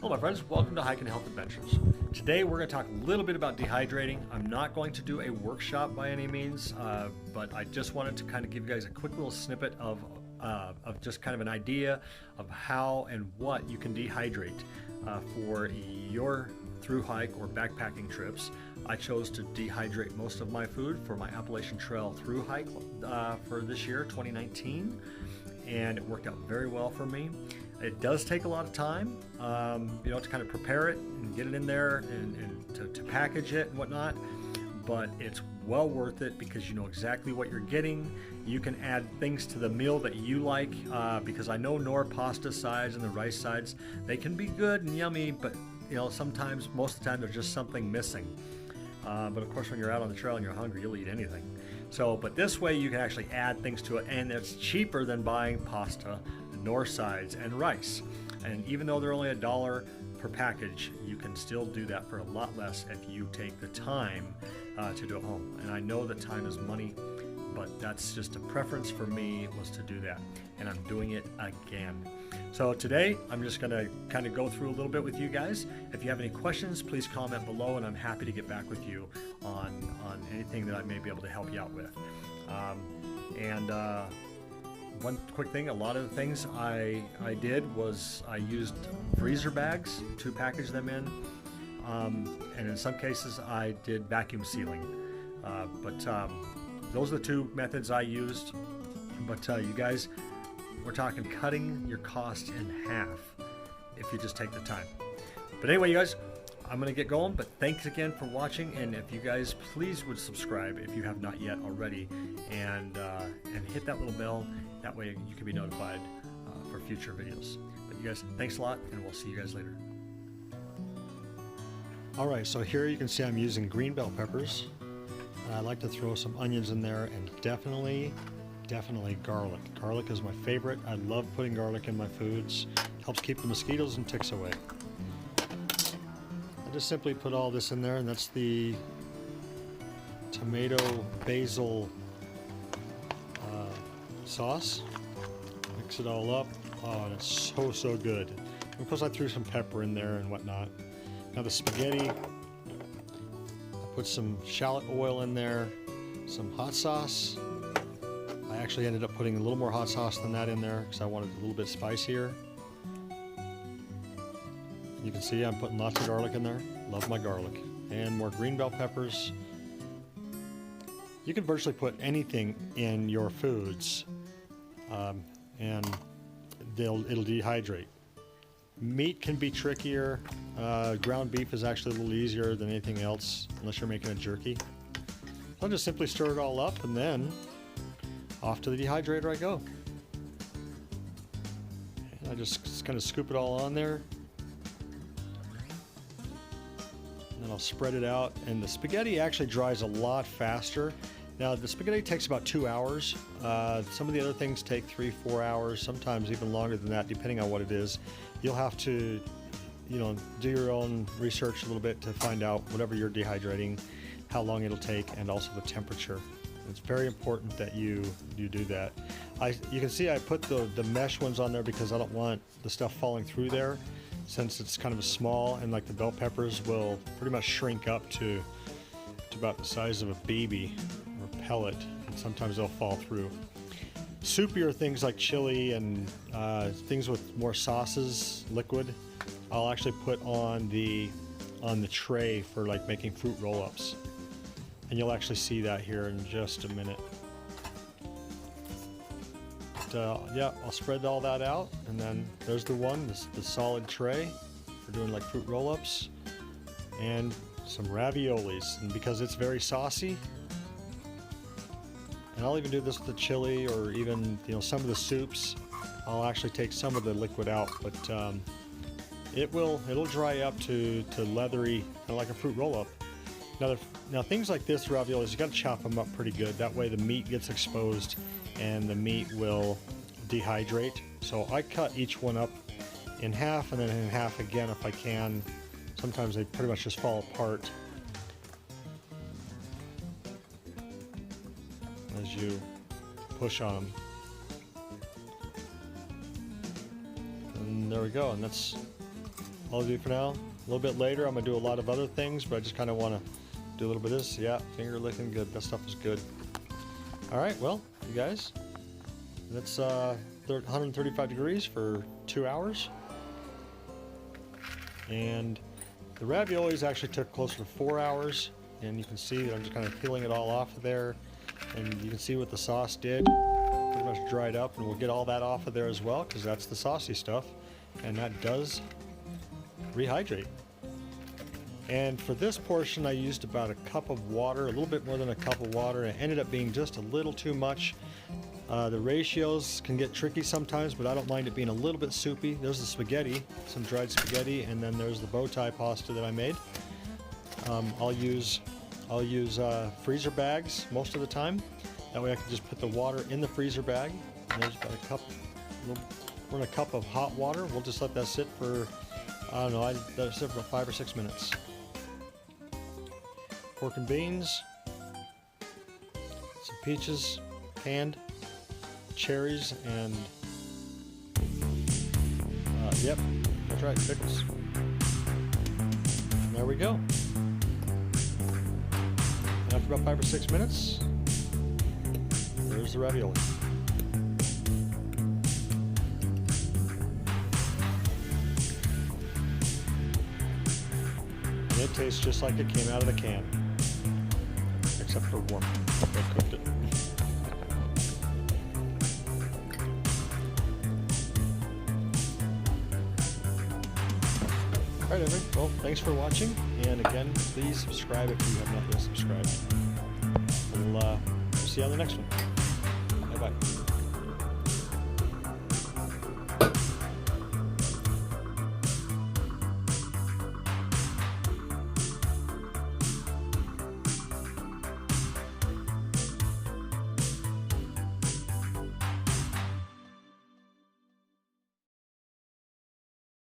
Hello my friends, welcome to Hike and Health Adventures. Today we're going to talk a little bit about dehydrating. I'm not going to do a workshop by any means, but I just wanted to kind of give you guys a quick little snippet of just kind of an idea of how and what you can dehydrate for your through hike or backpacking trips. I chose to dehydrate most of my food for my Appalachian Trail through hike for this year, 2019, and it worked out very well for me. It does take a lot of time, to kind of prepare it and get it in there and to package it and whatnot, but it's well worth it because you know exactly what you're getting. You can add things to the meal that you like, because I know Nor pasta sides and the rice sides, they can be good and yummy, but sometimes, most of the time, there's just something missing. But of course, when you're out on the trail and you're hungry, you'll eat anything. But this way you can actually add things to it, and it's cheaper than buying pasta, Nor sides, and rice. And even though they're only $1 per package, you can still do that for a lot less if you take the time to do it home. And I know that time is money, but that's just a preference for me, was to do that. And I'm doing it again. So today, I'm just going to kind of go through a little bit with you guys. If you have any questions, please comment below, and I'm happy to get back with you on anything that I may be able to help you out with. One quick thing, a lot of the things I did was I used freezer bags to package them in, and in some cases I did vacuum sealing. Those are the two methods I used. But you guys, we're talking cutting your cost in half if you just take the time. But anyway, you guys, I'm going to get going, but thanks again for watching, and if you guys please would subscribe if you have not yet already, and hit that little bell. That way you can be notified for future videos. But you guys, thanks a lot, and we'll see you guys later. Alright, so here you can see I'm using green bell peppers. I like to throw some onions in there, and definitely garlic. Garlic is my favorite. I love putting garlic in my foods. Helps keep the mosquitoes and ticks away. I just simply put all this in there, and that's the tomato basil sauce. Mix it all up. Oh, and it's so good. And of course I threw some pepper in there and whatnot. Now the spaghetti, I put some shallot oil in there, some hot sauce. I actually ended up putting a little more hot sauce than that in there because I wanted a little bit spicier. You can see I'm putting lots of garlic in there. Love my garlic. And more green bell peppers. You can virtually put anything in your foods, and it'll dehydrate. Meat can be trickier. Ground beef is actually a little easier than anything else, unless you're making a jerky. I'll just simply stir it all up, and then off to the dehydrator I go. And I just kind of scoop it all on there. And then I'll spread it out, and the spaghetti actually dries a lot faster. Now the spaghetti takes about 2 hours. Some of the other things take 3-4 hours, sometimes even longer than that, depending on what it is. You'll have to, do your own research a little bit to find out whatever you're dehydrating, how long it'll take, and also the temperature. It's very important that you do that. You can see I put the mesh ones on there because I don't want the stuff falling through there, since it's kind of a small, and like the bell peppers will pretty much shrink up to about the size of a baby or pellet, and sometimes they'll fall through. Soupier things like chili and things with more sauces, liquid, I'll actually put on the tray for like making fruit roll-ups. And you'll actually see that here in just a minute. But, yeah, I'll spread all that out, and then there's the solid tray for doing like fruit roll-ups, and some raviolis. And because it's very saucy, and I'll even do this with the chili, or even some of the soups, I'll actually take some of the liquid out, but it'll dry up to leathery, kind of like a fruit roll-up. Now things like this, raviolis, you got to chop them up pretty good. That way the meat gets exposed and the meat will dehydrate. So I cut each one up in half, and then in half again if I can. Sometimes they pretty much just fall apart as you push on them. And there we go, and that's all do for now. A little bit later, I'm gonna do a lot of other things, but I just kind of want to do a little bit of this. Yeah, finger licking good. That stuff is good. All right, well, you guys, that's 135 degrees for 2 hours. And the raviolis actually took closer to 4 hours. And you can see that I'm just kind of peeling it all off of there. And you can see what the sauce did. Pretty much dried up, and we'll get all that off of there as well, because that's the saucy stuff. And that does rehydrate. And for this portion, I used about a cup of water, a little bit more than a cup of water. And it ended up being just a little too much. The ratios can get tricky sometimes, but I don't mind it being a little bit soupy. There's the spaghetti, some dried spaghetti, and then there's the bow tie pasta that I made. I'll use freezer bags most of the time. That way I can just put the water in the freezer bag. And there's about a cup, we're in a cup of hot water. We'll just let that sit for, I don't know, I let it sit for about 5 or 6 minutes. Pork and beans, some peaches, canned, cherries, and yep, that's right, pickles. And there we go. And after about 5 or 6 minutes, there's the ravioli. And it tastes just like it came out of the can, except for warm. I cooked it. Alright, everyone. Well, thanks for watching, and again, please subscribe if you have not yet subscribed. We'll see you on the next one. Bye-bye.